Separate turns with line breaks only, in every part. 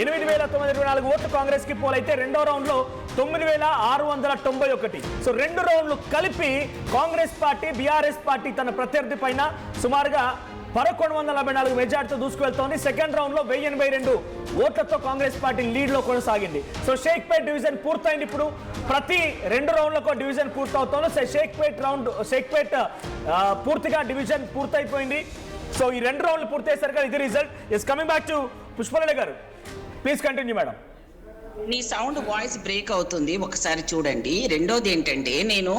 8,924 ఓట్లు కాంగ్రెస్ కి పోలైతే రెండో రౌండ్ లో 9,691. సో రెండు రౌండ్లు కలిపి కాంగ్రెస్ పార్టీ బీఆర్ఎస్ పార్టీ తన ప్రత్యర్థి పైన సుమారుగా 1144 మెజార్టీతో దూసుకువెళ్తోంది. సెకండ్ రౌండ్ లో 1082 ఓట్లతో కాంగ్రెస్ పార్టీ లీడ్ లో కొనసాగింది. సో షేక్పేట్ డివిజన్ పూర్తయింది. ఇప్పుడు ప్రతి రెండు రౌండ్లకు డివిజన్ పూర్తవుతోంది. షేక్పేట్ పూర్తిగా డివిజన్ పూర్తయిపోయింది. సో ఈ రెండు రౌండ్లు పూర్తయ్యేసరికి ఇది result is coming back to Pushpalatha గారు. Please continue madam.
నీ సౌండ్ వాయిస్ బ్రేక్ అవుతుంది, ఒకసారి చూడండి. రెండోది ఏంటంటే, నేను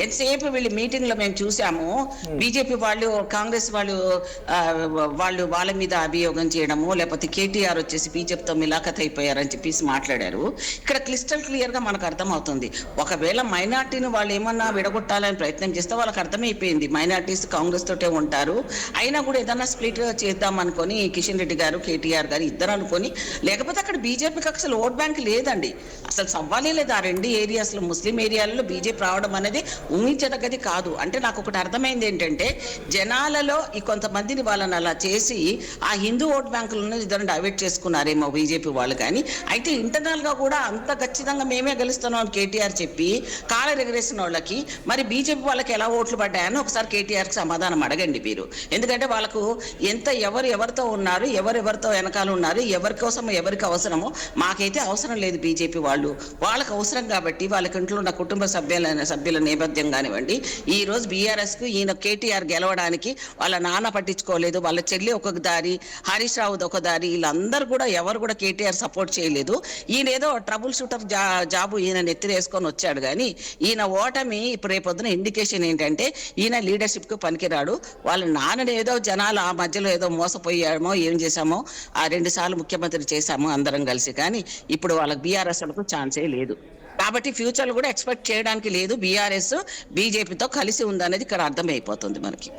ఎంతసేపు వీళ్ళు మీటింగ్ లో మేము చూసాము, బీజేపీ వాళ్ళు కాంగ్రెస్ వాళ్ళు వాళ్ళ మీద అభియోగం చేయడము, లేకపోతే కేటీఆర్ వచ్చేసి బీజేపీతో మిలాఖత్ అయిపోయారని చెప్పేసి మాట్లాడారు. ఇక్కడ క్లిస్టల్ క్లియర్ గా మనకు అర్థమవుతుంది. ఒకవేళ మైనార్టీని వాళ్ళు ఏమన్నా విడగొట్టాలని ప్రయత్నం చేస్తే వాళ్ళకి అర్థమైపోయింది మైనార్టీస్ కాంగ్రెస్ తోటే ఉంటారు, అయినా కూడా ఏదన్నా స్ప్లిట్ చేద్దాం అనుకొని కిషన్ రెడ్డి గారు కేటీఆర్ గారు ఇద్దరు అనుకొని, లేకపోతే అక్కడ బీజేపీకి అసలు ఓట్ బ్యాంక్ లేదండి, అసలు సవ్వాలే లేదు. ఆ రెండు ఏరియాస్లో ముస్లిం ఏరియాలలో బీజేపీ రావడం అనేది ఊహించదగ్గది కాదు. అంటే నాకు ఒకటి అర్థమైంది ఏంటంటే, జనాలలో ఈ కొంతమందిని వాళ్ళని అలా చేసి ఆ హిందూ ఓట్ బ్యాంకులను ఇద్దరు డైవర్ట్ చేసుకున్నారేమో బీజేపీ వాళ్ళు. కానీ అయితే ఇంటర్నల్ గా కూడా అంత ఖచ్చితంగా మేమే గెలుస్తున్నాం కేటీఆర్ చెప్పి కాలర్ ఎగరేసిన వాళ్ళకి మరి బీజేపీ వాళ్ళకి ఎలా ఓట్లు పడ్డాయని ఒకసారి కేటీఆర్కి సమాధానం అడగండి మీరు. ఎందుకంటే వాళ్ళకు ఎవరితో ఉన్నారు, ఎవరెవరితో వెనకాల ఉన్నారు, ఎవరి కోసం ఎవరికి అవసరమో మాకైతే అవసరం లేదు. బీజేపీ వాళ్ళకి అవసరం కాబట్టి వాళ్ళకి ఇంట్లో ఉన్న కుటుంబ సభ్యుల నేపథ్యం కానివ్వండి, ఈ రోజు బీఆర్ఎస్ కు ఈయన కేటీఆర్ గెలవడానికి వాళ్ళ నాన్న పట్టించుకోలేదు, వాళ్ళ చెల్లి ఒక దారి, హరీష్ రావుది ఒక దారి, వీళ్ళందరూ కూడా ఎవరు కూడా కేటీఆర్ సపోర్ట్ చేయలేదు. ఈయన ఏదో ట్రబుల్ షూటర్ జాబు ఈయన నెత్తిరేసుకొని వచ్చాడు. కానీ ఈయన ఓటమి ఇప్పుడు రేపొద్దున ఇండికేషన్ ఏంటంటే ఈయన లీడర్షిప్ కు పనికిరాడు. వాళ్ళ నాన్నని ఏదో జనాలు ఆ మధ్యలో ఏదో మోసపోయామో ఏం చేశామో, ఆ 2 సార్లు ముఖ్యమంత్రి చేశాము అందరం కలిసి, కానీ ఇప్పుడు వాళ్ళకి బీఆర్ఎస్ లకు ఛాన్సే లేదు. కాబట్టి ఫ్యూచర్ కూడా ఎక్స్పెక్ట్ చేయడానికి లేదు. బీఆర్ఎస్ బీజేపీతో కలిసి ఉందనేది ఇక్కడ అర్థమైపోతుంది మనకి.